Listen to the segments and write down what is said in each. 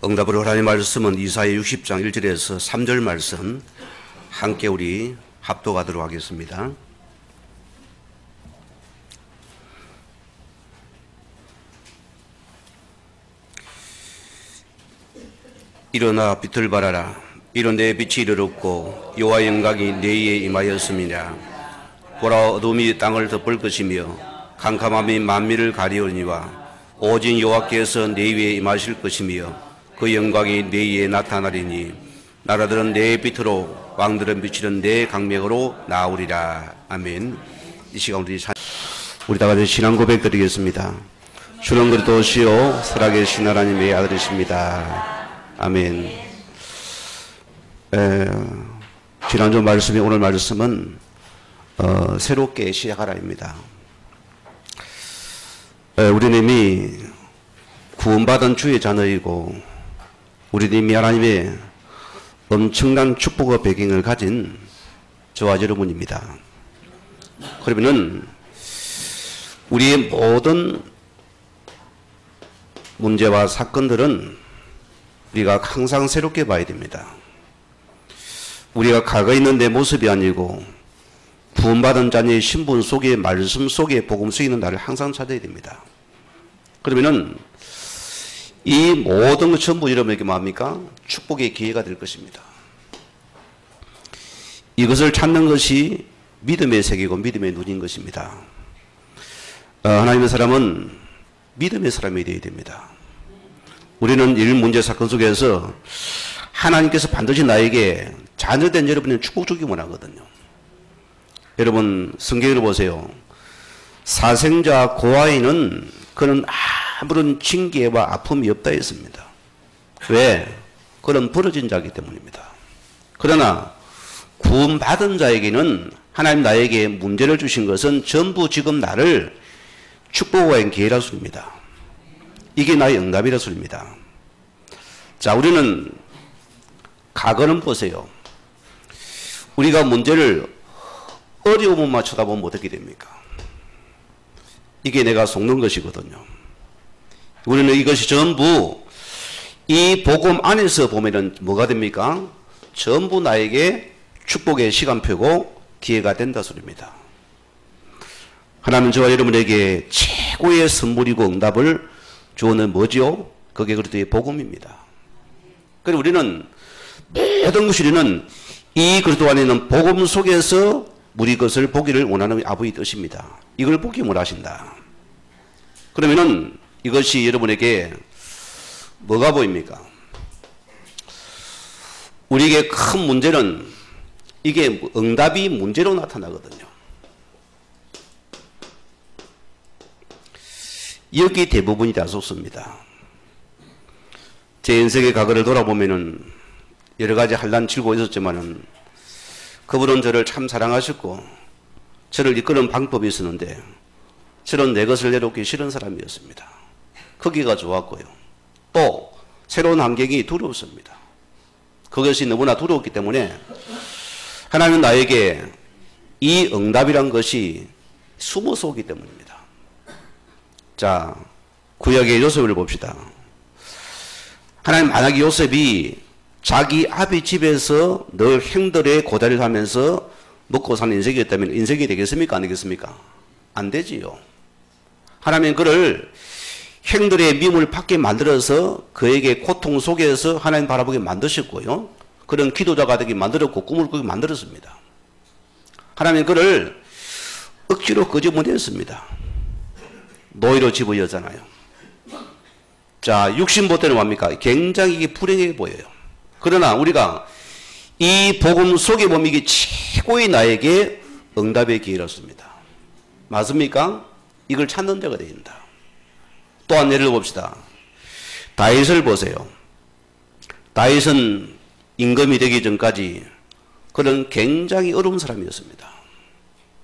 응답으로 하나님의 말씀은 이사야 60장 1절에서 3절 말씀 함께 우리 합독하도록 하겠습니다. 일어나 빛을 발하라. 이런 내 빛이 이르렀고 여호와의 영광이 내 위에 임하였음이라. 보라, 어둠이 땅을 덮을 것이며 캄캄함이 만민을 가리우니와 오직 여호와께서 내 위에 임하실 것이며 그 영광이 내 위에 나타나리니 나라들은 내 빛으로 왕들은 비치는 내 강명으로 나오리라. 아멘. 이 시간 우리 다 같이 신앙 고백 드리겠습니다. 주는 그리스도시요 살아계신 하나님의 아들이십니다. 아멘. 지난주 말씀이 오늘 말씀은 새롭게 시작하라입니다. 우리는 이미 구원받은 주의 자녀이고 우리는 이미 하나님의 엄청난 축복의 배경을 가진 저와 여러분입니다. 그러면은 우리의 모든 문제와 사건들은 우리가 항상 새롭게 봐야 됩니다. 우리가 과거에 있는 내 모습이 아니고 구원받은 자녀의 신분 속에 말씀 속에 복음 속에 있는 나를 항상 찾아야 됩니다. 그러면은 이 모든 것 전부 여러분에게 뭐합니까? 축복의 기회가 될 것입니다. 이것을 찾는 것이 믿음의 세계고 믿음의 눈인 것입니다. 하나님의 사람은 믿음의 사람이 되어야 됩니다. 우리는 일 문제 사건 속에서 하나님께서 반드시 나에게 자녀된 여러분의 축복 주기 원하거든요. 여러분 성경을 보세요. 사생자 고아인은 그는 아무런 징계와 아픔이 없다 했습니다. 왜? 그는 벌어진 자이기 때문입니다. 그러나 구원받은 자에게는 하나님 나에게 문제를 주신 것은 전부 지금 나를 축복의 기회라 소리입니다. 이게 나의 응답이라 소리입니다. 자, 우리는 과거는 보세요. 우리가 문제를 어려움만 쳐다보면 어떻게 됩니까? 이게 내가 속는 것이거든요. 우리는 이것이 전부 이 복음 안에서 보면은 뭐가 됩니까? 전부 나에게 축복의 시간표고 기회가 된다 소리입니다. 하나님은 저와 여러분에게 최고의 선물이고 응답을 주어는 뭐죠? 그게 그리스도의 복음입니다. 그래서 우리는 모든 것이 우리는 이 그리스도 안에 있는 복음 속에서 우리 것을 보기를 원하는 아버지의 뜻입니다. 이걸 보기 원하신다. 그러면은 이것이 여러분에게 뭐가 보입니까? 우리에게 큰 문제는 이게 응답이 문제로 나타나거든요. 여기 대부분이 다 속습니다. 제 인생의 과거를 돌아보면은 여러 가지 환난 치고 있었지만은 그분은 저를 참 사랑하셨고 저를 이끄는 방법이 있었는데 저는 내 것을 내놓기 싫은 사람이었습니다. 거기가 좋았고요. 또 새로운 환경이 두려웠습니다. 그것이 너무나 두려웠기 때문에 하나님은 나에게 이 응답이란 것이 숨어서 오기 때문입니다. 자, 구약의 요셉을 봅시다. 하나님 만약에 요셉이 자기 아비 집에서 늘 형들의 고다리를 하면서 먹고 사는 인생이었다면 인생이 되겠습니까? 안 되겠습니까? 안 되지요. 하나님은 그를 형들의 미움을 받게 만들어서 그에게 고통 속에서 하나님 바라보게 만드셨고요. 그런 기도자가 되게 만들었고 꿈을 꾸게 만들었습니다. 하나님은 그를 억지로 끄집어냈습니다. 노예로 집어였잖아요. 자, 육신 볼 때는 뭡니까? 굉장히 이게 불행해 보여요. 그러나 우리가 이 복음 속에 보면 이게 최고의 나에게 응답의 기회였습니다. 맞습니까? 이걸 찾는 자가 되야 된다. 또한 예를 봅시다. 다윗을 보세요. 다윗은 임금이 되기 전까지 그는 굉장히 어려운 사람이었습니다.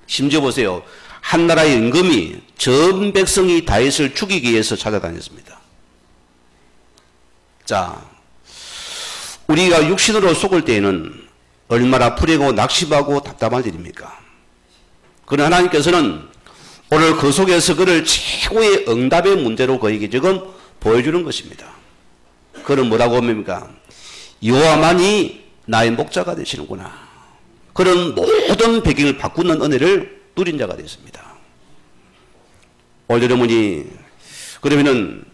심지어 보세요. 한 나라의 임금이 전 백성이 다윗을 죽이기 위해서 찾아다녔습니다. 자, 우리가 육신으로 속을 때에는 얼마나 불행하고 낙심하고 답답한 일입니까? 그러나 하나님께서는 오늘 그 속에서 그를 최고의 응답의 문제로 그에게 지금 보여주는 것입니다. 그는 뭐라고 합니까? 여호와만이 나의 목자가 되시는구나. 그런 모든 배경을 바꾸는 은혜를 누린 자가 되었습니다. 오늘 여러분이 그러면은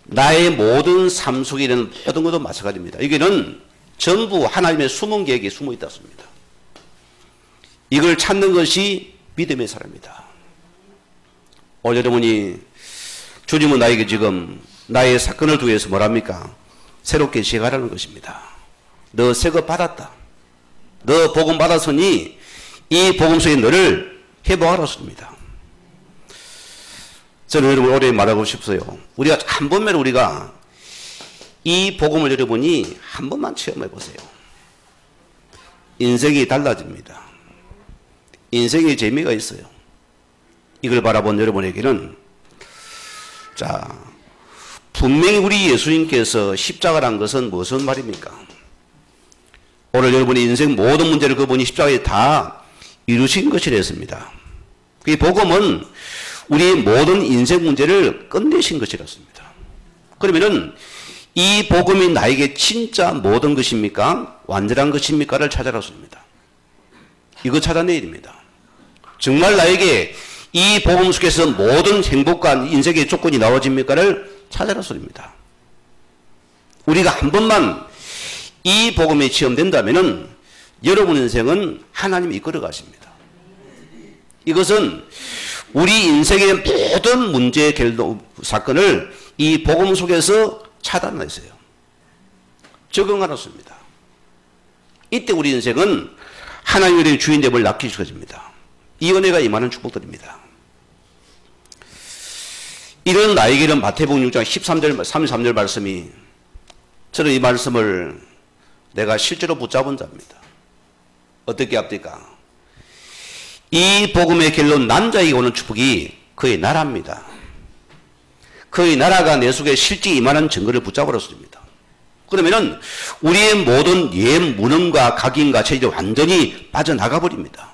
나의 모든 삶 속에 있는 모든 것도 마찬가지입니다. 여기는 전부 하나님의 숨은 계획이 숨어 있다습니다. 이걸 찾는 것이 믿음의 사람입니다. 오늘 여러분이 주님은 나에게 지금 나의 사건을 통해서 뭐랍니까? 새롭게 시작하라는 것입니다. 너 새 것 받았다. 너 복음 받았으니 이 복음 속에 너를 회복하라 습니다. 저는 여러분 오래 말하고 싶어요. 우리가 한 번만 우리가 이 복음을 여러분이 한 번만 체험해 보세요. 인생이 달라집니다. 인생에 재미가 있어요. 이걸 바라본 여러분에게는 자 분명히 우리 예수님께서 십자가란 것은 무슨 말입니까? 오늘 여러분의 인생 모든 문제를 그분이 십자가에 다 이루신 것이라 했습니다. 그 복음은 우리 모든 인생 문제를 끝내신 것이었습니다. 그러면은 이 복음이 나에게 진짜 모든 것입니까? 완전한 것입니까?를 찾아라습니다. 이거 찾아내야 됩니다. 정말 나에게 이 복음 속에서 모든 행복과 인생의 조건이 나와집니까?를 찾아라습니다. 우리가 한 번만 이 복음이 체험된다면은 여러분 인생은 하나님이 이끌어 가십니다. 이것은 우리 인생의 모든 문제 사건을 이 복음 속에서 차단했어요. 적응하였습니다. 이때 우리 인생은 하나님의 주인됨을 낚이셔집니다. 이 은혜가 임하는 축복들입니다. 이런 나에게는 마태복음 6장 13절, 33절 말씀이 저는 이 말씀을 내가 실제로 붙잡은 자입니다. 어떻게 합니까? 이 복음의 길로 남자에게 오는 축복이 그의 나라입니다. 그의 나라가 내 속에 실제 임하는 증거를 붙잡아놨습니다. 그러면은 우리의 모든 옛 무능과 각인과 체질이 완전히 빠져나가 버립니다.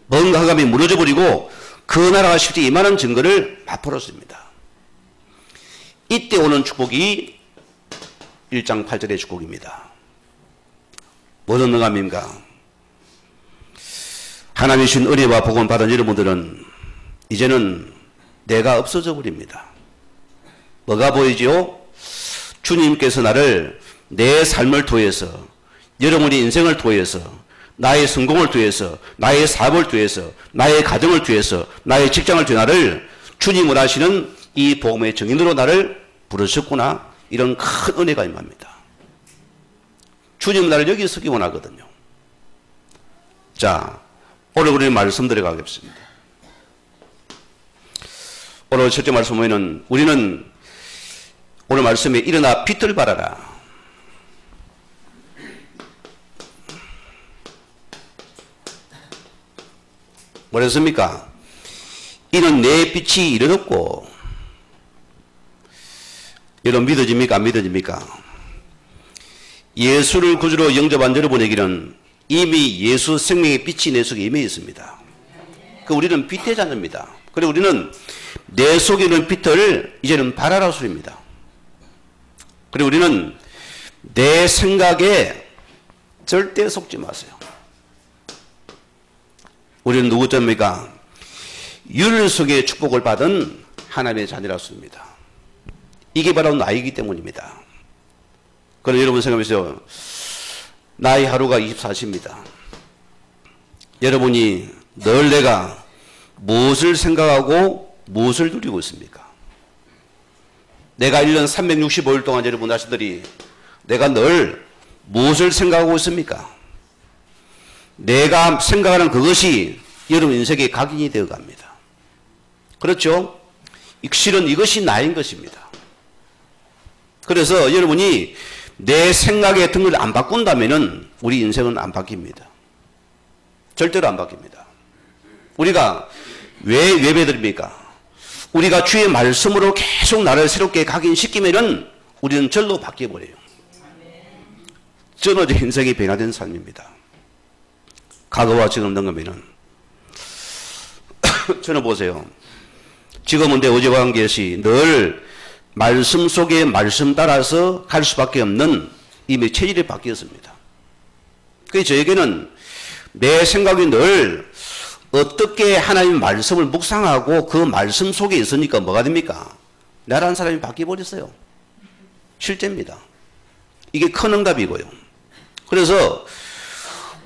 뭔가 감이 무너져 버리고 그 나라가 실제 임하는 증거를 맛보았습니다. 이때 오는 축복이 1장 8절의 축복입니다. 무슨 능함입니까? 하나님이 주신 은혜와 복음 받은 여러분들은 이제는 내가 없어져 버립니다. 뭐가 보이지요? 주님께서 나를 내 삶을 통해서 여러분의 인생을 통해서 나의 성공을 통해서 나의 사업을 통해서 나의 가정을 통해서 나의 직장을 통해 나를 주님을 하시는 이 복음의 증인으로 나를 부르셨구나. 이런 큰 은혜가 임합니다. 주님 나를 여기 서기 원하거든요. 자, 오늘 우리 말씀 들어가겠습니다. 오늘 첫째 말씀 보면은 우리는 오늘 말씀에 일어나 빛을 발하라. 뭐랬습니까? 이는 내 빛이 이르렀고. 여러분 믿어집니까? 안 믿어집니까? 예수를 구주로 영접한 여러분에게는 이미 예수 생명의 빛이 내 속에 임해 있습니다. 그 우리는 빛의 자녀입니다. 그리고 우리는 내 속에 있는 빛을 이제는 발하라 소리입니다. 그리고 우리는 내 생각에 절대 속지 마세요. 우리는 누구입니까? 율 속에 축복을 받은 하나님의 자녀라습니다. 이게 바로 나이기 때문입니다. 그럼 여러분 생각해보세요. 나의 하루가 24시입니다. 여러분이 늘 내가 무엇을 생각하고 무엇을 누리고 있습니까? 내가 1년 365일 동안 여러분 자신들이 내가 늘 무엇을 생각하고 있습니까? 내가 생각하는 그것이 여러분 인생의 각인이 되어 갑니다. 그렇죠? 실은 이것이 나인 것입니다. 그래서 여러분이 내 생각의 등을 안 바꾼다면은 우리 인생은 안 바뀝니다. 절대로 안 바뀝니다. 우리가 왜 예배드립니까? 우리가 주의 말씀으로 계속 나를 새롭게 각인시키면은 우리는 절로 바뀌어버려요. 저는 인생이 변화된 삶입니다. 과거와 지금 넘으면은 저는 보세요. 지금은 내 어제와 관계시 늘 말씀 속에 말씀 따라서 갈 수밖에 없는 이미 체질이 바뀌었습니다. 그래서 저에게는 내 생각이 늘 어떻게 하나님의 말씀을 묵상하고 그 말씀 속에 있으니까 뭐가 됩니까? 나라는 사람이 바뀌어버렸어요. 실제입니다. 이게 큰 응답이고요. 그래서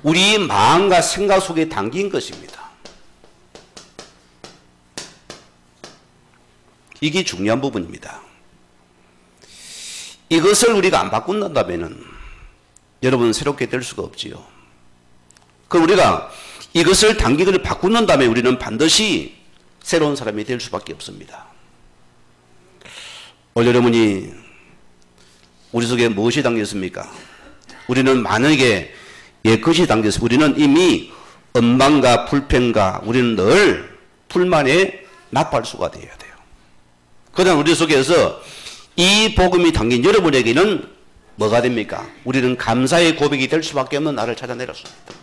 우리 마음과 생각 속에 담긴 것입니다. 이게 중요한 부분입니다. 이것을 우리가 안 바꾼다면 여러분 새롭게 될 수가 없지요. 그럼 우리가 이것을 단기간에 바꾼다면 우리는 반드시 새로운 사람이 될 수밖에 없습니다. 오늘 여러분이 우리 속에 무엇이 담겼습니까? 우리는 많은게 옛것이 담겼습니다. 우리는 이미 원망과 불평과 우리는 늘 불만에 나팔수가 되어야 돼요. 그러나 우리 속에서 이 복음이 담긴 여러분에게는 뭐가 됩니까? 우리는 감사의 고백이 될 수밖에 없는 나를 찾아내렸습니다.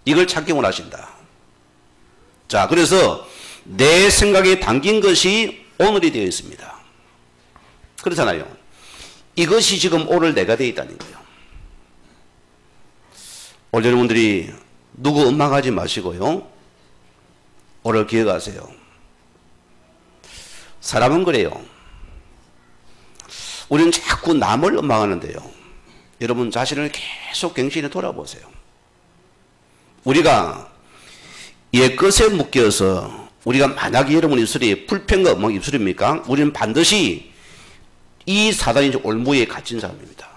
이걸 찾기 원하신다. 자, 그래서 내 생각에 담긴 것이 오늘이 되어 있습니다. 그렇잖아요. 이것이 지금 오늘 내가 되어 있다는 거예요. 오늘 여러분들이 누구 원망하지 마시고요. 오늘 기억하세요. 사람은 그래요. 우리는 자꾸 남을 원망하는데요. 여러분 자신을 계속 갱신해 돌아보세요. 우리가 옛것에 묶여서 우리가 만약에 여러분 입술이 불평과 원망 입술입니까? 우리는 반드시 이 사단이 올무에 갇힌 사람입니다.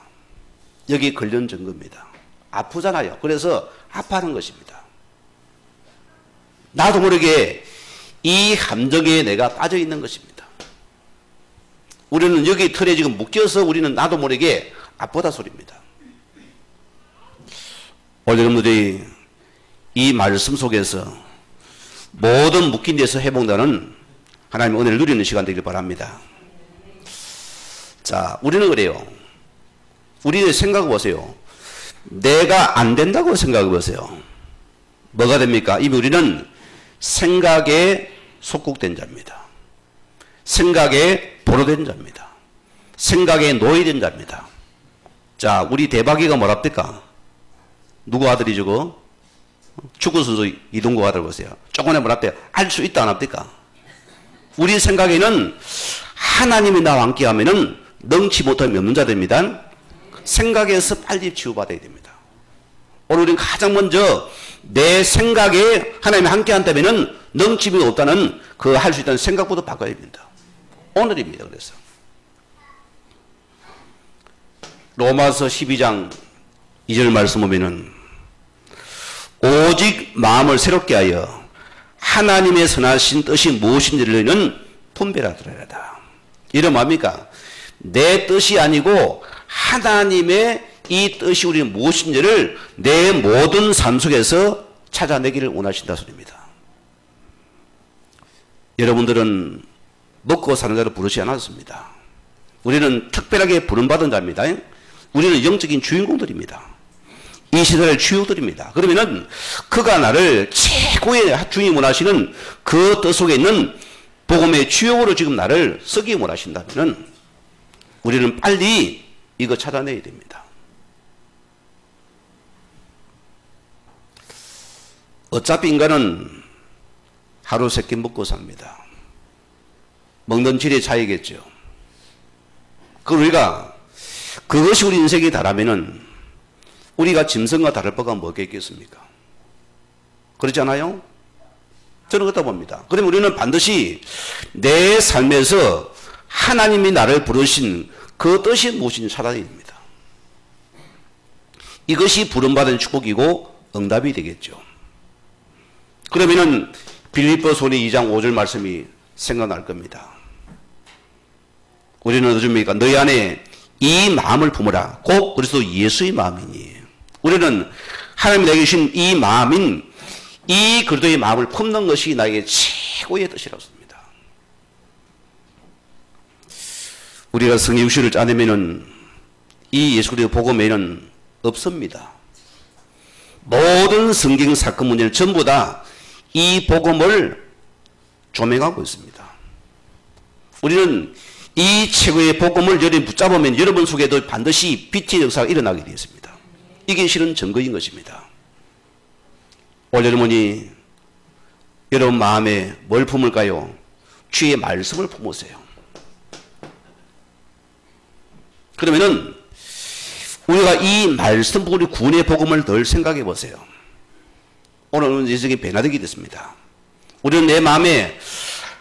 여기 걸려온 증거입니다. 아프잖아요. 그래서 아파하는 것입니다. 나도 모르게 이 함정에 내가 빠져 있는 것입니다. 우리는 여기 틀에 지금 묶여서 우리는 나도 모르게 아프다 소리입니다. 오늘 여러분들이 이 말씀 속에서 모든 묶인 데서 회복되는 하나님의 은혜를 누리는 시간 되길 바랍니다. 자, 우리는 그래요. 우리의 생각 보세요. 내가 안 된다고 생각해 보세요. 뭐가 됩니까? 이미 우리는 생각에 속국된 자입니다. 생각에 보로된 자입니다. 생각에 노예된 자입니다. 자, 우리 대박이가 뭐랍니까? 누구 아들이 저거? 축구선수 이동국 아들 보세요. 조금에 뭐랍대요? 알 수 있다 안 합니까? 우리 생각에는 하나님이 나와 함께 하면은 능치 못하면 없는 자 됩니다. 생각에서 빨리 치유받아야 됩니다. 오늘 우리는 가장 먼저 내 생각에 하나님이 함께 한다면은 능치이 없다는 그 할 수 있다는 생각부터 바꿔야 됩니다. 오늘입니다. 그래서 로마서 12장 2절 말씀 보면은 오직 마음을 새롭게 하여 하나님의 선하신 뜻이 무엇인지를 너희는 분별하더라다. 이런 뭡니까? 내 뜻이 아니고 하나님의 이 뜻이 우리는 무엇인지를 내 모든 삶 속에서 찾아내기를 원하신다 소리입니다. 여러분들은 먹고 사는 자를 부르지 않았습니다. 우리는 특별하게 부름받은 자입니다. 우리는 영적인 주인공들입니다. 이 시대의 주역들입니다. 그러면은 그가 나를 최고의 주님 원하시는 그 뜻 속에 있는 복음의 주역으로 지금 나를 쓰기 원하신다면은 우리는 빨리 이거 찾아내야 됩니다. 어차피 인간은 하루 세 끼 먹고 삽니다. 먹는 질의 차이겠죠. 우리가 그것이 우리 인생이 다라면은 우리가 짐승과 다를 바가 뭐가 있겠습니까? 그렇지 않아요? 저는 그렇다 봅니다. 그러면 우리는 반드시 내 삶에서 하나님이 나를 부르신 그 뜻이 무엇인지 찾아야 됩니다. 이것이 부름받은 축복이고 응답이 되겠죠. 그러면은 빌립보서 2장 5절 말씀이 생각날 겁니다. 우리는 어떻습니까? 너희 안에 이 마음을 품으라. 곧 그리스도 예수의 마음이니. 우리는 하나님이 내게 주신 이 마음인 이 그리스도의 마음을 품는 것이 나에게 최고의 뜻이라고 씁니다. 우리가 성경 육시를 짜내면은 이 예수 그리스도 복음에는 없습니다. 모든 성경 사건 문제는 전부 다 이 복음을 조명하고 있습니다. 우리는 이 최고의 복음을 여러분이 붙잡으면 여러분 속에도 반드시 빛의 역사가 일어나게 되어 있습니다. 이게 실은 증거인 것입니다. 오늘 여러분이 여러분 마음에 뭘 품을까요? 주의 말씀을 품으세요. 그러면은 우리가 이 말씀, 우리 구원의 복음을 늘 생각해 보세요. 오늘은 예정이 변화되게 됐습니다. 우리는 내 마음에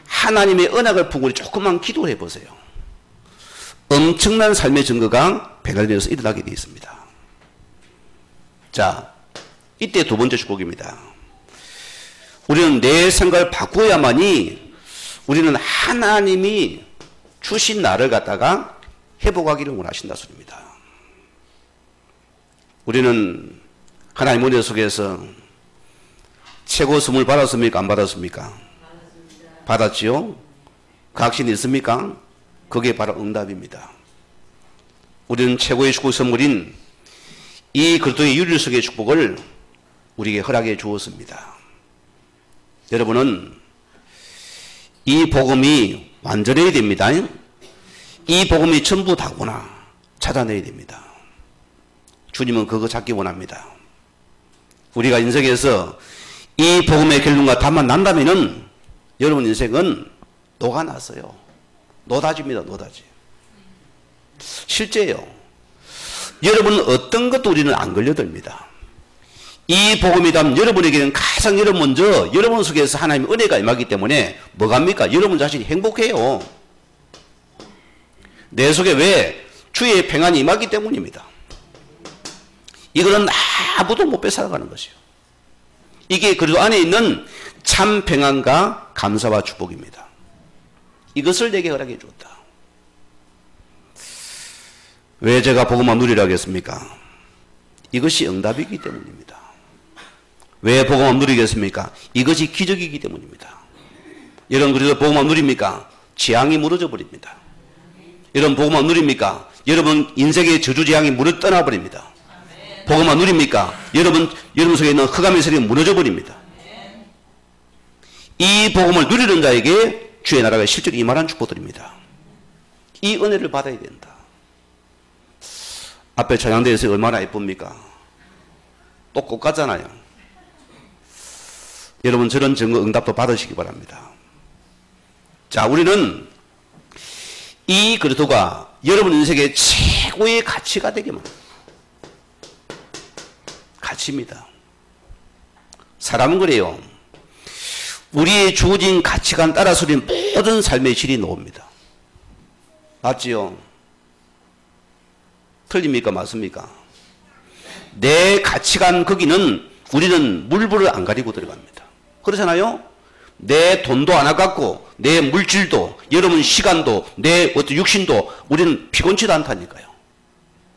하나님의 언약을 품고 조금만 기도를 해보세요. 엄청난 삶의 증거가 변화되어서 일어나게 되어 있습니다. 자, 이때 두 번째 축복입니다. 우리는 내 생각을 바꾸어야만이 우리는 하나님이 주신 나를 갖다가 회복하기를 원하신다 소리입니다. 우리는 하나님 은혜 속에서 최고 선물 받았습니까? 안 받았습니까? 받았지요? 각신이 있습니까? 그게 바로 응답입니다. 우리는 최고의 축복 선물인 이 그리스도의 유일성의 축복을 우리에게 허락해 주었습니다. 여러분은 이 복음이 완전해야 됩니다. 이 복음이 전부 다구나 찾아내야 됩니다. 주님은 그거 찾기 원합니다. 우리가 인생에서 이 복음의 결론과 답만 난다면은 여러분 인생은 녹아났어요. 노다지입니다. 노다지. 실제예요. 여러분은 어떤 것도 우리는 안 걸려듭니다. 이 복음이다면 여러분에게는 가장 먼저 여러분 속에서 하나님의 은혜가 임하기 때문에 뭐갑니까? 여러분 자신이 행복해요. 내 속에 왜? 주의 평안이 임하기 때문입니다. 이거는 아무도 못 뺏어가는 것이요. 이게 그리스도 안에 있는 참 평안과 감사와 축복입니다. 이것을 내게 허락해 주었다. 왜 제가 복음만 누리라 하겠습니까? 이것이 응답이기 때문입니다. 왜 복음만 누리겠습니까? 이것이 기적이기 때문입니다. 여러분 그래서 복음만 누립니까? 재앙이 무너져 버립니다. 여러분 복음만 누립니까? 여러분 인생의 저주재앙이 무너 떠나버립니다. 복음만 누립니까? 여러분 속에 있는 흑암의 세력이 무너져 버립니다. 이 복음을 누리는 자에게 주의 나라가 실제로 임하는 축복드립니다. 이 은혜를 받아야 된다. 앞에 찬양대에서 얼마나 예쁩니까? 또 꽃 같잖아요. 여러분 저런 증거 응답도 받으시기 바랍니다. 자, 우리는 이 그리스도가 여러분 인생의 최고의 가치가 되게만 가치입니다. 사람은 그래요. 우리의 주어진 가치관 따라서 우리는 모든 삶의 질이 나옵니다. 맞지요? 틀립니까? 맞습니까? 내 가치관 거기는 우리는 물불을 안 가리고 들어갑니다. 그렇잖아요? 내 돈도 안 아깝고 내 물질도 여러분 시간도 내 어떤 육신도 우리는 피곤치도 않다니까요.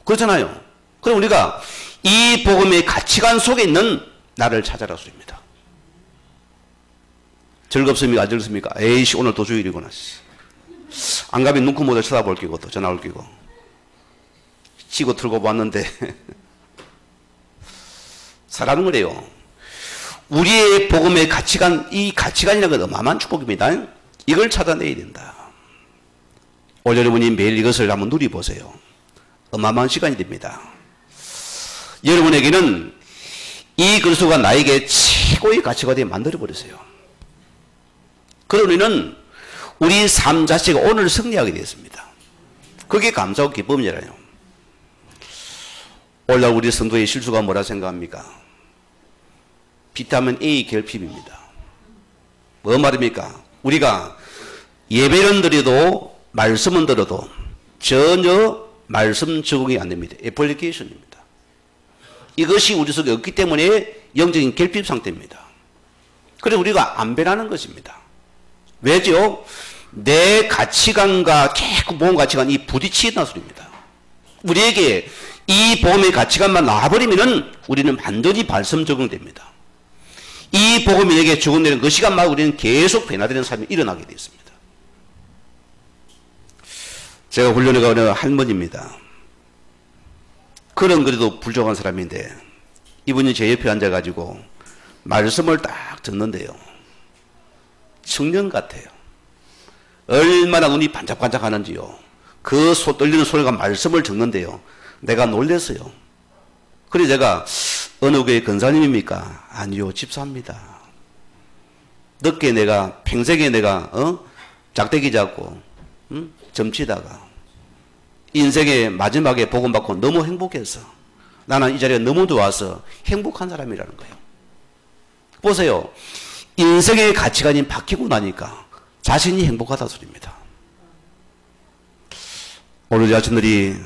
그렇잖아요. 그럼 우리가 이 복음의 가치관 속에 있는 나를 찾아라 소리입니다. 즐겁습니까? 안 즐겁습니까? 에이씨 오늘 도주일이구나. 안 가면 눈코 모델 쳐다볼 끼고 또 전화 올 끼고 치고 틀고 봤는데 사람은 그래요. 우리의 복음의 가치관, 이 가치관이라는 건 어마어마한 축복입니다. 이걸 찾아내야 된다. 오늘 여러분이 매일 이것을 한번 누려보세요. 어마어마한 시간이 됩니다. 여러분에게는 이 그리스도가 나에게 최고의 가치가 되게 만들어버렸어요. 그러면 우리는 우리 삶 자체가 오늘 승리하게 되었습니다. 그게 감사하고 기쁨이잖아요. 오늘날 우리 성도의 실수가 뭐라 생각합니까? 비타민 A 결핍입니다. 뭐 말입니까? 우리가 예배는 드려도 말씀은 들어도 전혀 말씀 적응이 안 됩니다. 애플리케이션입니다. 이것이 우리 속에 없기 때문에 영적인 결핍 상태입니다. 그래서 우리가 안 변하는 것입니다. 왜죠? 내 가치관과 계속 보험 가치관이 부딪히는 소리입니다. 우리에게 이 보험의 가치관만 나와버리면 우리는 완전히 발성 적응됩니다. 이 복음이 내게 적응되는 그 시간마다 우리는 계속 변화되는 삶이 일어나게 되어 있습니다. 제가 훈련에 가는 할머니입니다. 그런 그래도 불족한 사람인데 이분이 제 옆에 앉아가지고 말씀을 딱 듣는데요. 청년 같아요. 얼마나 눈이 반짝반짝 하는지요. 그 떨리는 소리가 말씀을 적는데요. 내가 놀랬어요. 그래서 제가 어느 교회 권사님입니까? 아니요, 집사입니다. 늦게 내가 평생에 내가 작대기 잡고 점치다가 인생의 마지막에 복음받고 너무 행복해서 나는 이 자리가 너무 좋아서 행복한 사람이라는 거예요. 보세요. 인생의 가치관이 바뀌고 나니까 자신이 행복하다 소리입니다. 오늘 자신들이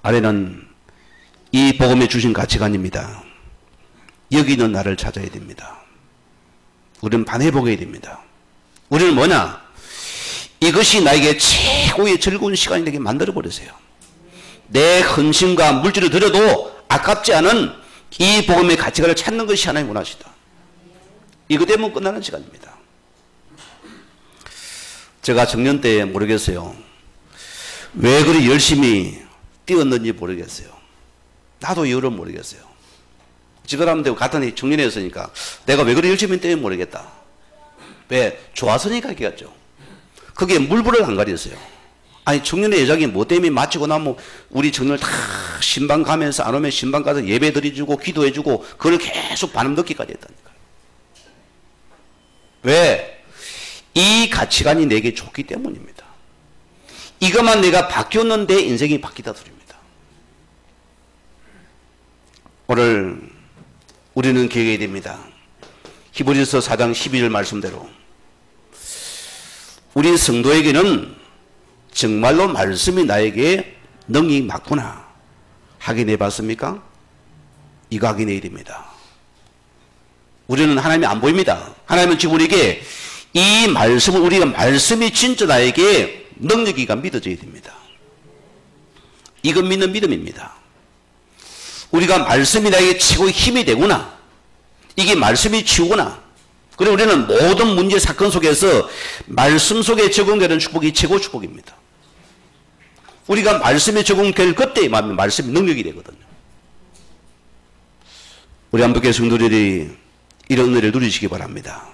아래는 이 복음에 주신 가치관입니다. 여기 있는 나를 찾아야 됩니다. 우리는 반해보게 됩니다. 우리는 뭐냐? 이것이 나에게 최고의 즐거운 시간이 되게 만들어버리세요. 내 헌신과 물질을 들여도 아깝지 않은 이 복음의 가치관을 찾는 것이 하나님 원하시다. 이거 되면 끝나는 시간입니다. 제가 청년 때 모르겠어요. 왜 그리 열심히 뛰었는지 모르겠어요. 나도 이유를 모르겠어요. 집사람들 같은 청년이었으니까 내가 왜 그리 열심히 뛰었는지 모르겠다. 왜? 좋아서니까 그랬죠. 그게 물불을 안 가렸어요. 아니 청년의 여작이 뭐 때문에 마치고 나면 우리 청년을 다 신방 가면서 안 오면 신방 가서 예배 드려주고 기도해주고 그걸 계속 반음 듣기까지 했다니까요. 왜? 이 가치관이 내게 좋기 때문입니다. 이것만 내가 바뀌었는데 인생이 바뀌다 소리입니다. 오늘 우리는 기억해야 됩니다. 히브리서 4장 12절 말씀대로 우리 성도에게는 정말로 말씀이 나에게 능력이 맞구나 확인해 봤습니까? 이거 확인해야 됩니다. 우리는 하나님이 안 보입니다. 하나님은 지금 우리에게 이 말씀을 우리가 말씀이 진짜 나에게 능력이가 믿어져야 됩니다. 이건 믿는 믿음입니다. 우리가 말씀이 나에게 최고의 힘이 되구나. 이게 말씀이 치우구나. 그리고 우리는 모든 문제 사건 속에서 말씀 속에 적용되는 축복이 최고 축복입니다. 우리가 말씀에 적용될 그때 말씀이 능력이 되거든요. 우리 한국교회 성도들이 이런 은혜를 누리시기 바랍니다.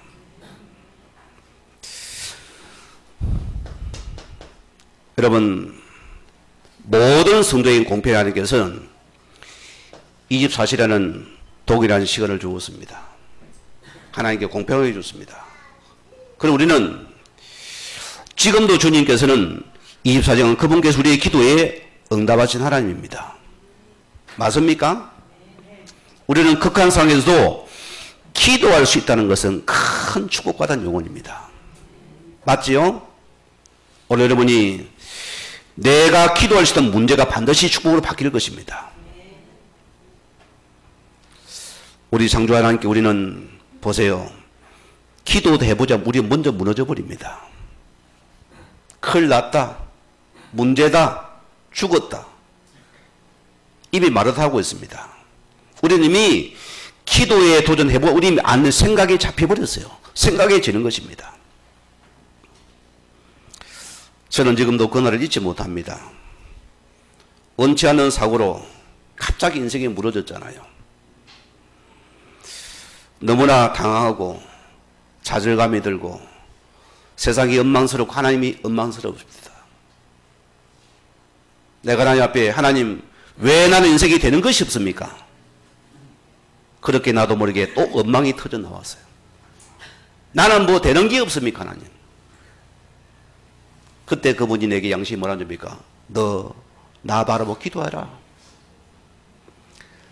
여러분 모든 성도인 공평히 하나님께서는 24시라는 독이라는 시간을 주었습니다. 하나님께 공평하게 줬습니다. 그럼 우리는 지금도 주님께서는 24시간 그분께서 우리의 기도에 응답하신 하나님입니다. 맞습니까? 우리는 극한 상황에서도 기도할 수 있다는 것은 큰 축복받은 영혼입니다. 맞지요? 오늘 여러분이 내가 기도할 수 있던 문제가 반드시 축복으로 바뀔 것입니다. 우리 창조 하나님께 우리는 보세요. 기도도 해보자 우리 먼저 무너져 버립니다. 큰일 났다. 문제다. 죽었다. 입이 마르다 하고 있습니다. 우리는 이미 기도에 도전해보고 우리 아는 생각에 잡혀버렸어요. 생각에 지는 것입니다. 저는 지금도 그날을 잊지 못합니다. 원치 않는 사고로 갑자기 인생이 무너졌잖아요. 너무나 당황하고 좌절감이 들고 세상이 엉망스럽고 하나님이 엉망스럽습니다. 내가 하나님 앞에 하나님 왜 나는 인생이 되는 것이 없습니까? 그렇게 나도 모르게 또 엉망이 터져 나왔어요. 나는 뭐 되는 게 없습니까 하나님? 그때 그분이 내게 양식이 뭐라 줍니까? 너 나 바라보고 기도하라.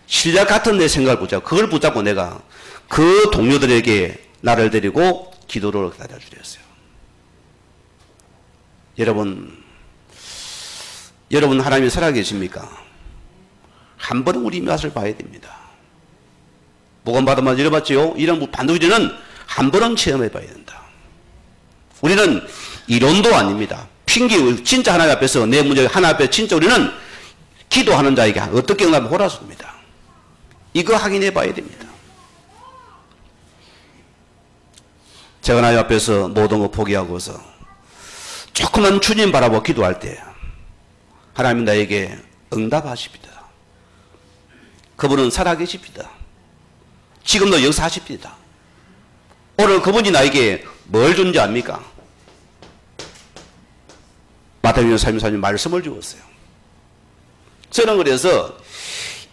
신뢰 같은 내 생각을 붙잡고 그걸 붙잡고 내가 그 동료들에게 나를 데리고 기도를 기다려주렸어요. 여러분 하나님이 살아계십니까? 한 번은 우리 맛을 봐야 됩니다. 복음 받으면 잃어봤지요? 이런 반드시 우리는 한 번은 체험해 봐야 된다. 우리는 이론도 아닙니다. 핑계 진짜 하나님 앞에서 내 문제 하나님 앞에 진짜 우리는 기도하는 자에게 어떻게 응하면 호라소입니다. 이거 확인해 봐야 됩니다. 제가 하나님 앞에서 모든 거 포기하고서 조그만 주님 바라보고 기도할 때 하나님 나에게 응답하십니다. 그분은 살아계십니다. 지금도 역사하십니다. 오늘 그분이 나에게 뭘 준지 압니까? 마태복음 33장 말씀을 주었어요. 저는 그래서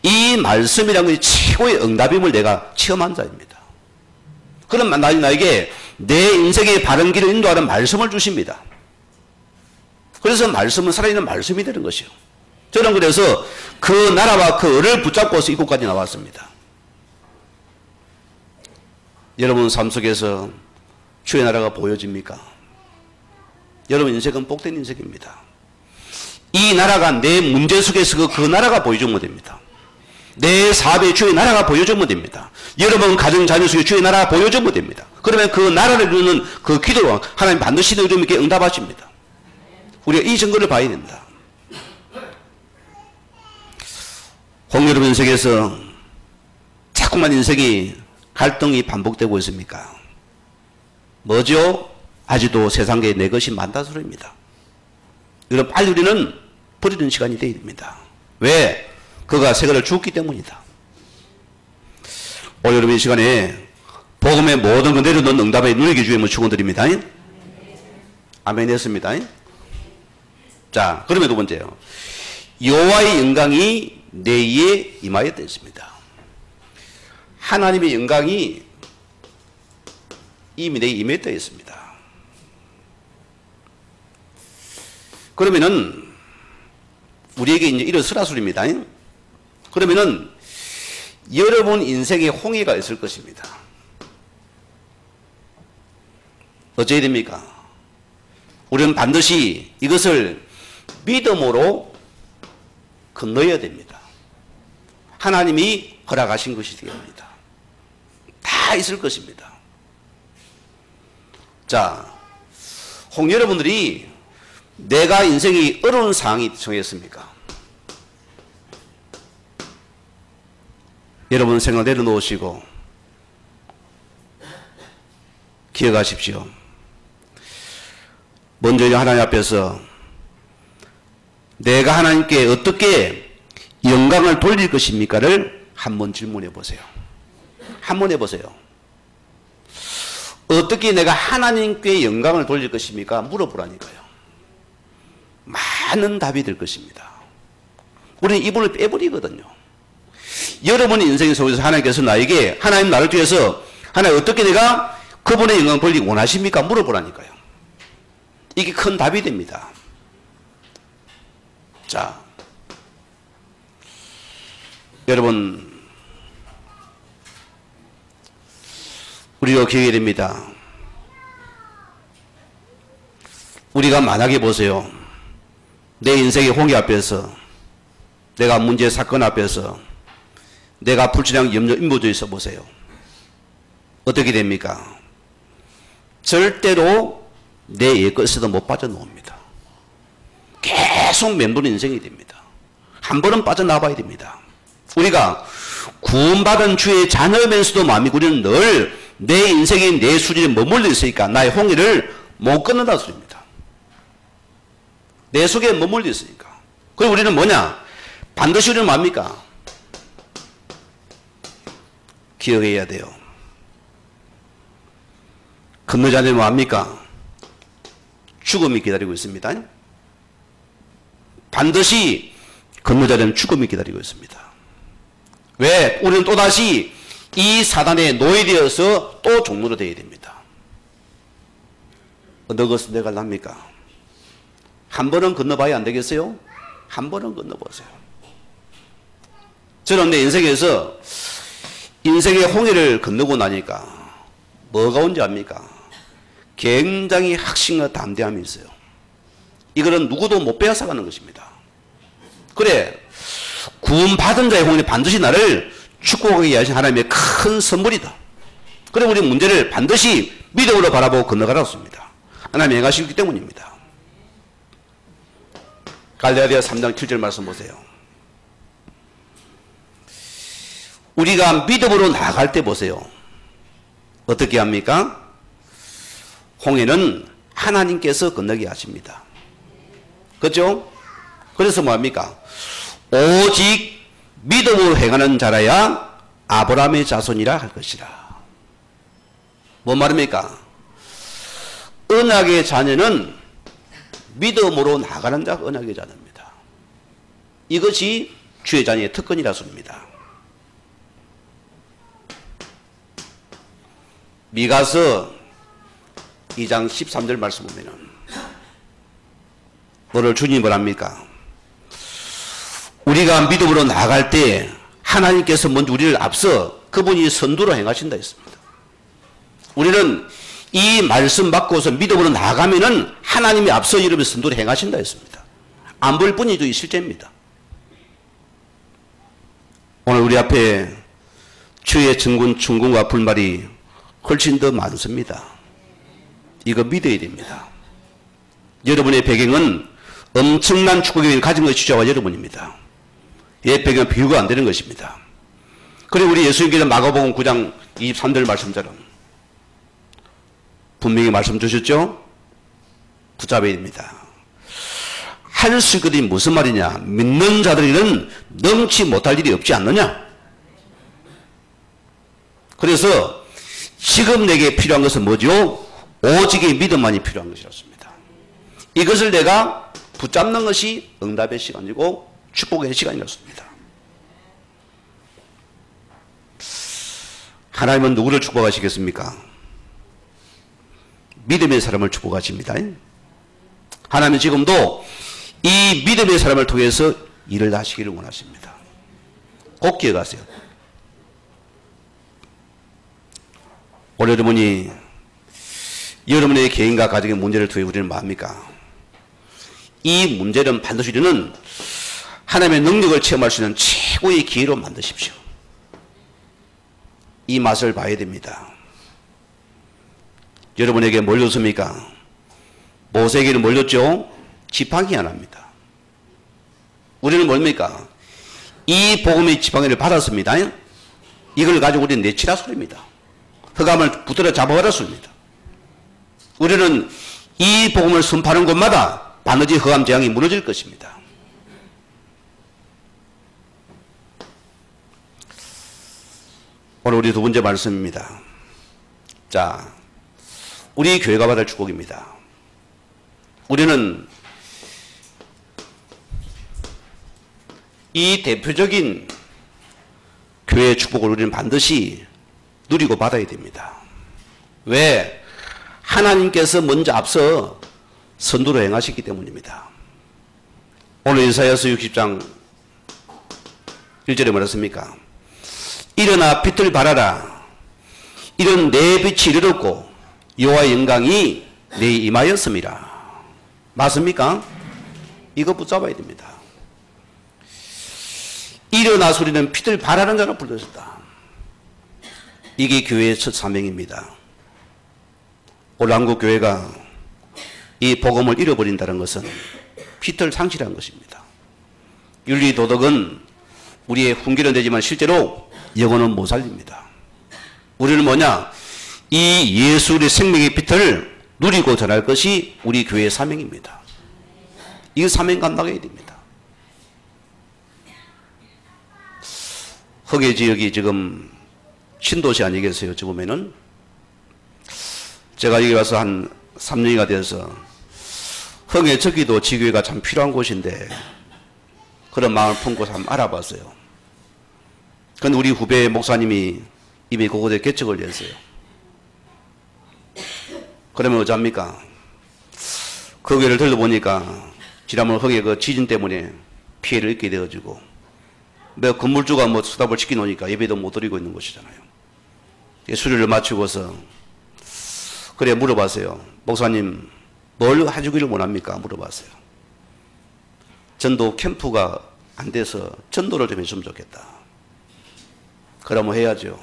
이 말씀이라는 것이 최고의 응답임을 내가 체험한 자입니다. 그럼 나에게 내 인생의 바른 길을 인도하는 말씀을 주십니다. 그래서 말씀은 살아있는 말씀이 되는 것이요. 저는 그래서 그 나라와 그 을을 붙잡고서 이곳까지 나왔습니다. 여러분 삶 속에서 주의 나라가 보여집니까? 여러분 인생은 복된 인생입니다. 이 나라가 내 문제 속에서 그 나라가 보여주면 됩니다. 내 사업에 주의 나라가 보여주면 됩니다. 여러분 가정 자녀 속에 주의 나라가 보여주면 됩니다. 그러면 그 나라를 이루는 그 기도와 하나님 반드시 내 이름 있게 응답하십니다. 우리가 이 증거를 봐야 된다. 홍여름 인생에서 자꾸만 인생이 갈등이 반복되고 있습니까? 뭐죠? 아직도 세상에 내 것이 많다 소리입니다. 이건 빨리 우리는 버리는 시간이 되어야 됩니다. 왜? 그가 세계를 주었기 때문이다. 오늘 여러분 이 시간에 복음의 모든 것 내려놓는 응답에 누리게 주임을 축원드립니다. 아멘 했습니다. 자, 그러면 두 번째요. 여호와의 영광이 내 위에 임하였다 했습니다. 하나님의 영광이 이미 내게 임했다 했습니다. 그러면은 우리에게 이제 이런 서라술입니다. 그러면은 여러분 인생에 홍해가 있을 것입니다. 어찌해야 됩니까? 우리는 반드시 이것을 믿음으로 건너야 됩니다. 하나님이 허락하신 것이 되옵니다. 다 있을 것입니다. 자, 혹 여러분들이 내가 인생이 어려운 상황이 정했습니까? 여러분 생각 내려놓으시고 기억하십시오. 먼저 하나님 앞에서 내가 하나님께 어떻게 영광을 돌릴 것입니까를 한번 질문해 보세요. 한번 해보세요. 어떻게 내가 하나님께 영광을 돌릴 것입니까? 물어보라니까요. 많은 답이 될 것입니다. 우리는 이분을 빼버리거든요. 여러분의 인생 속에서 하나님께서 나에게 하나님 나를 통해서 하나님 어떻게 내가 그분의 영광을 돌리기 원하십니까? 물어보라니까요. 이게 큰 답이 됩니다. 자, 여러분 우리가 기억해야 됩니다. 우리가 만약에 보세요. 내 인생의 홍해 앞에서 내가 문제 사건 앞에서 내가 불신앙 염려 인보져 있어 보세요. 어떻게 됩니까? 절대로 내 옛것에도 못 빠져나옵니다. 계속 맴도는 인생이 됩니다. 한 번은 빠져나와야 됩니다. 우리가 구원받은 주의 자녀면서도 마음이 우리는 늘 내 인생이 내 수준에 머물러 있으니까 나의 홍해를 못 끊는다 소리입니다. 내 속에 머물러 있으니까. 그리고 우리는 뭐냐? 반드시 우리는 뭡니까? 기억해야 돼요. 건너자는 뭡니까? 죽음이 기다리고 있습니다. 반드시 건너자는 죽음이 기다리고 있습니다. 왜? 우리는 또다시 이 사단에 노예되어서 또 종로로 되어야 됩니다. 어느 것을 내가 납니까? 한 번은 건너봐야 안 되겠어요? 한 번은 건너보세요. 저는 내 인생에서 인생의 홍해를 건너고 나니까 뭐가 온지 압니까? 굉장히 확신과 담대함이 있어요. 이거는 누구도 못 빼앗아가는 것입니다. 그래, 구원받은 자의 홍해 반드시 나를 축복하게 하신 하나님의 큰 선물이다. 그래 우리 문제를 반드시 믿음으로 바라보고 건너가라고 씁니다. 하나님이 행하시기 때문입니다. 갈라디아 3장 7절 말씀 보세요. 우리가 믿음으로 나아갈 때 보세요. 어떻게 합니까? 홍해는 하나님께서 건너게 하십니다. 그렇죠? 그래서 뭐합니까? 오직 믿음으로 행하는 자라야 아브라함의 자손이라 할 것이라. 뭔 말입니까? 언약의 자녀는 믿음으로 나가는 자가 언약의 자녀입니다. 이것이 주의 자녀의 특권이라 소리입니다. 미가서 2장 13절 말씀 보면은 뭐를 주님이 뭐랍니까? 우리가 믿음으로 나아갈 때 하나님께서 먼저 우리를 앞서 그분이 선두로 행하신다 했습니다. 우리는 이 말씀 받고서 믿음으로 나아가면은 하나님이 앞서 이르면서 선두로 행하신다 했습니다. 안 볼 뿐이죠. 이 실제입니다. 오늘 우리 앞에 주의 충군과 불말이 훨씬 더 많습니다. 이거 믿어야 됩니다. 여러분의 배경은 엄청난 축복을 가진 것이 저와 여러분입니다. 옛 배경은 비교가 안 되는 것입니다. 그리고 우리 예수님께서 마가복음 9장 23절 말씀처럼 분명히 말씀 주셨죠? 붙잡아야 됩니다. 할 수 있거든요. 무슨 말이냐? 믿는 자들에게는 넘치 못할 일이 없지 않느냐? 그래서 지금 내게 필요한 것은 뭐죠? 오직의 믿음만이 필요한 것이었습니다. 이것을 내가 붙잡는 것이 응답의 시간이고 축복의 시간이었습니다. 하나님은 누구를 축복하시겠습니까? 믿음의 사람을 축복하십니다. 하나님은 지금도 이 믿음의 사람을 통해서 일을 하시기를 원하십니다. 꼭 기억하세요. 오늘 여러분의 개인과 가정의 문제를 통해 우리는 뭐합니까? 이 문제는 반드시 우리는 하나님의 능력을 체험할 수 있는 최고의 기회로 만드십시오. 이 맛을 봐야 됩니다. 여러분에게 몰렸습니까? 모세에게는 몰렸죠? 지팡이 하나입니다. 우리는 뭡니까? 이 복음의 지팡이를 받았습니다. 이걸 가지고 우리는 내치라 소리입니다. 흑암을 붙들어 잡아버렸습니다. 우리는 이 복음을 선포하는 곳마다 반드시 흑암 재앙이 무너질 것입니다. 오늘 우리 두 번째 말씀입니다. 자, 우리 교회가 받을 축복입니다. 우리는 이 대표적인 교회의 축복을 우리는 반드시 누리고 받아야 됩니다. 왜? 하나님께서 먼저 앞서 선두로 행하셨기 때문입니다. 오늘 이사야서 60장 1절에 뭐랬습니까? 일어나 빛을 발하라. 이런 내 빛이 이르렀고 여호와의 영광이 내 임하였음이라. 맞습니까? 이거 붙잡아야 됩니다. 일어나 소리는 빛을 발하는 자로 불러졌다. 이게 교회의 첫 사명입니다. 오늘 한국 교회가 이 복음을 잃어버린다는 것은 빛을 상실한 것입니다. 윤리 도덕은 우리의 훈계는 되지만 실제로 영혼은 못 살립니다. 우리는 뭐냐? 이 예수의 생명의 빛을 누리고 전할 것이 우리 교회의 사명입니다. 이 사명 감당해야 됩니다. 흑의 지역이 지금 신도시 아니겠어요? 어찌 보면은 제가 여기 와서 한 3년이가 되어서 흑의 저기도 지교회가 참 필요한 곳인데 그런 마음을 품고 한번 알아봤어요. 그런데 우리 후배 목사님이 이미 그곳에 개척을 했어요. 그러면 어쩝니까? 그 교회를 들러보니까 지난번 흑의 그 지진 때문에 피해를 입게 되어지고 건물주가 수답을 시켜놓으니까 예배도 못 드리고 있는 곳이잖아요. 수료를 마치고서 그래 물어봤어요. 목사님 뭘 해주기를 원합니까? 물어봤어요. 전도 캠프가 안 돼서 전도를 좀 해주면 좋겠다. 그러면 해야죠.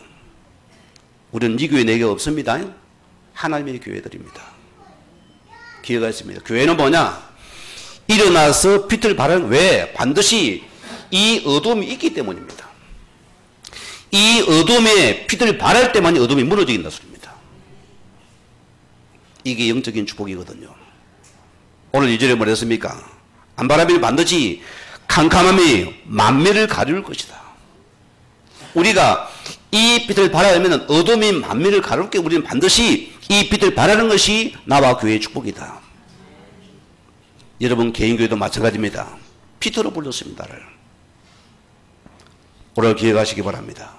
우리는 이 교회 내게 없습니다. 하나님의 교회들입니다. 기회가 있습니다. 교회는 뭐냐? 일어나서 빛을 발하는, 왜? 반드시 이 어둠이 있기 때문입니다. 이 어둠에 빛을 발할 때만 이 어둠이 무너지긴다 소리입니다. 이게 영적인 축복이거든요. 오늘 2절에 뭐랬습니까? 안바람이 반드시 캄캄함이 만민을 가릴 것이다. 우리가 이 빛을 발하려면 어둠이 만민을 가릴 게 우리는 반드시 이 빛을 발하는 것이 나와 교회의 축복이다. 여러분 개인교회도 마찬가지입니다. 피터로 불렀습니다. 나를. 오늘 기억하시기 바랍니다.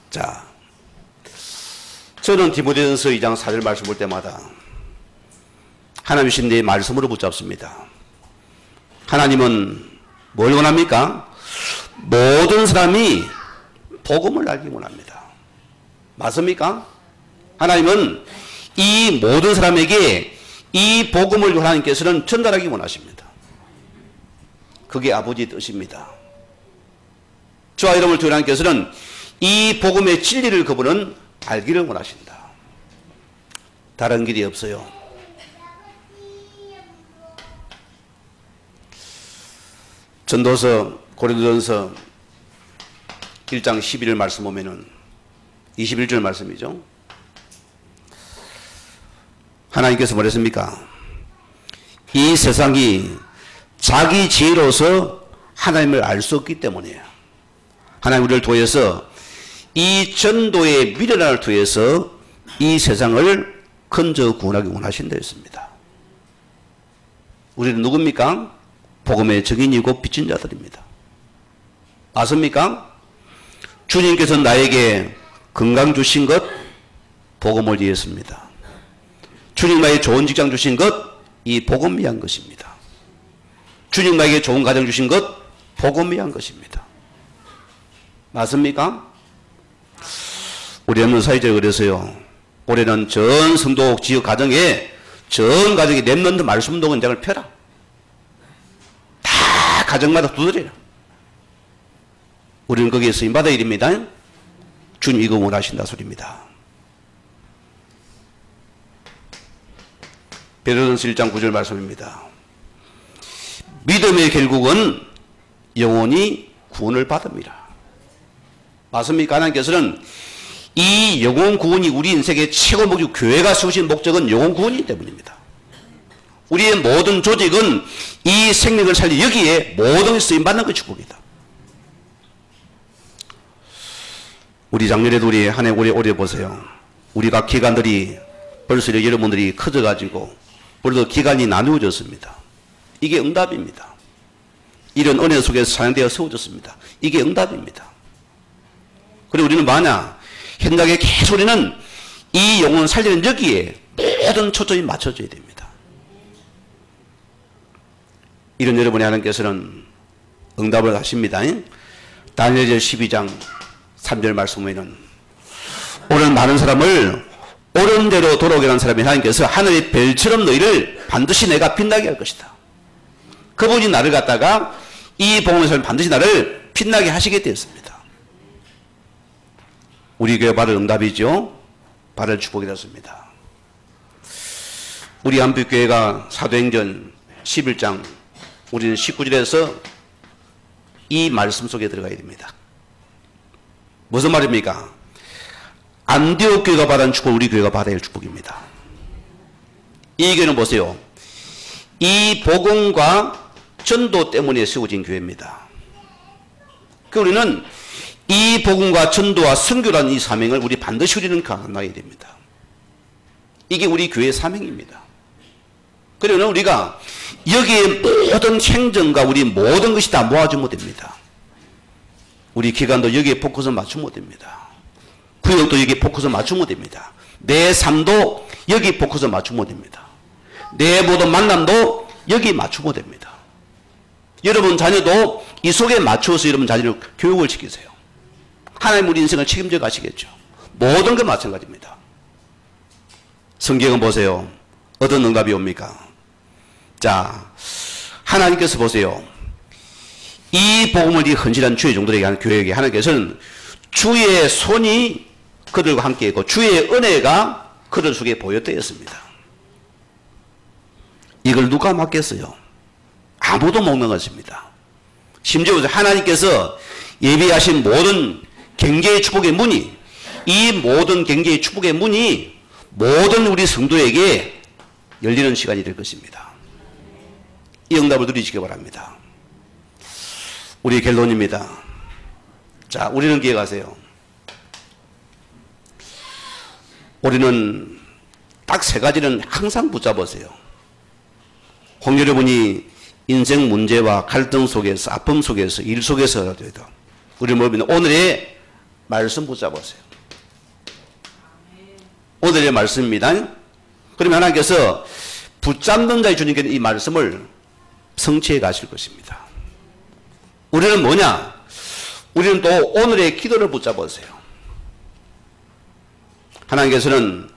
자, 저는 디모데전서 2장 4절 말씀 볼 때마다 하나님 신 내 말씀으로 붙잡습니다. 하나님은 뭘 원합니까? 모든 사람이 복음을 알기 원합니다. 맞습니까? 하나님은 이 모든 사람에게 이 복음을 하나님께서는 전달하기 원하십니다. 그게 아버지의 뜻입니다. 저와 여러분을 통해 하나님께서는 이 복음의 진리를 그분은 알기를 원하신다. 다른 길이 없어요. 전도서 고린도전서 1장 11절 말씀 보면은 21절 말씀이죠. 하나님께서 뭐랬습니까? 이 세상이 자기 지혜로서 하나님을 알 수 없기 때문이에요. 하나님 우리를 통해서 이 전도의 미련을 통해서 이 세상을 건져 구원하기 원하신다 했습니다. 우리는 누굽니까? 복음의 증인이고 빚진 자들입니다. 맞습니까? 주님께서 나에게 건강 주신 것 복음을 위해서입니다. 주님 나에게 좋은 직장 주신 것 이 복음 위한 것입니다. 주님 나에게 좋은 가정 주신 것 복음 위한 것입니다. 맞습니까? 우리 없는 사회적 그래서요. 올해는 전 성도 지역 가정에 전 가정에 랩런트 말씀운동 현장을 펴라. 다 가정마다 두드려라. 우리는 거기에 쓰임받아야 됩니다. 주님 이거 원하신다 소리입니다. 베드로전서 1장 9절 말씀입니다. 믿음의 결국은 영혼이 구원을 받습니다. 맞습니까? 하나님께서는 이 영혼 구원이 우리 인생의 최고 목적, 교회가 세우신 목적은 영혼 구원이기 때문입니다. 우리의 모든 조직은 이 생명을 살리 여기에 모든 쓰임받는 것이 축복이다. 우리 작년에도 우리 한 해 오래 보세요. 우리가 기관들이 벌써 여러분들이 커져가지고 벌써 기관이 나누어졌습니다. 이게 응답입니다. 이런 은혜 속에서 사용되어 세워졌습니다. 이게 응답입니다. 그리고 우리는 만약 현장에 계속 우리는 이 영혼을 살리는 여기에 모든 초점이 맞춰져야 됩니다. 이런 여러분의 하나님께서는 응답을 하십니다. 다니엘서 12장 3절 말씀 보면은 오늘 많은 사람을 옳은 대로 돌아오게 하는 사람이 하나님께서 하늘의 별처럼 너희를 반드시 내가 빛나게 할 것이다. 그분이 나를 갖다가 이 복음에서 반드시 나를 빛나게 하시게 되었습니다. 우리 교회 받을 응답이죠. 받을 축복이었습니다. 우리 한빛교회가 사도행전 11장 우리는 19절에서 이 말씀 속에 들어가야 됩니다. 무슨 말입니까? 안디옥 교회가 받은 축복, 우리 교회가 받아야 할 축복입니다. 이 교회는 보세요. 이 복음과 전도 때문에 세워진 교회입니다. 그 우리는 이 복음과 전도와 선교라는 이 사명을 우리 반드시 우리는 감당해야 됩니다. 이게 우리 교회의 사명입니다. 그러면 우리가 여기에 모든 행정과 우리 모든 것이 다 모아주면 됩니다. 우리 기관도 여기에 포커스 맞추면 됩니다. 구역도 여기 포커스 맞추면 됩니다. 내 삶도 여기 포커스 맞추면 됩니다. 내 모든 만남도 여기 맞추면 됩니다. 여러분 자녀도 이 속에 맞춰서 여러분 자녀를 교육을 시키세요. 하나님 우리 인생을 책임져 가시겠죠. 모든 것 마찬가지입니다. 성경은 보세요. 어떤 응답이 옵니까? 자, 하나님께서 보세요. 이 복음을 이 헌신한 주의 종들에게 하는 교회에게 하나님께서는 주의 손이 그들과 함께 있고 주의 은혜가 그들 속에 보였되었습니다. 이걸 누가 맡겠어요? 아무도 못 나갔습니다. 심지어 하나님께서 예비하신 모든 경제의 축복의 문이 이 모든 경제의 축복의 문이 모든 우리 성도에게 열리는 시간이 될 것입니다. 이 응답을 누리시기 바랍니다. 우리 결론입니다. 자, 우리는 기억하세요. 우리는 딱 세 가지는 항상 붙잡으세요. 혹 여러분이 인생 문제와 갈등 속에서, 아픔 속에서, 일 속에서라도 우리 모르면 오늘의 말씀 붙잡으세요. 오늘의 말씀입니다. 그러면 하나님께서 붙잡는 자의 주님께서 이 말씀을 성취해 가실 것입니다. 우리는 뭐냐? 우리는 또 오늘의 기도를 붙잡으세요. 하나님께서는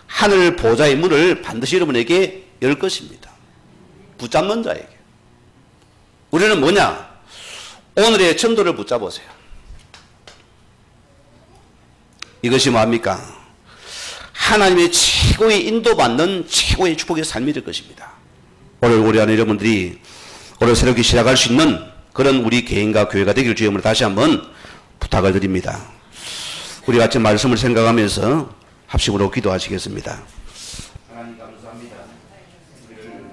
하늘 보좌의 문을 반드시 여러분에게 열 것입니다. 붙잡는 자에게. 우리는 뭐냐? 오늘의 전도를 붙잡으세요. 이것이 뭐합니까? 하나님의 최고의 인도받는 최고의 축복의 삶이 될 것입니다. 오늘 우리 안에 여러분들이 오늘 새롭게 시작할 수 있는 그런 우리 개인과 교회가 되길 주님으로 다시 한번 부탁을 드립니다. 우리 같이 말씀을 생각하면서 합심으로 기도하시겠습니다. 하나님 감사합니다. 우리를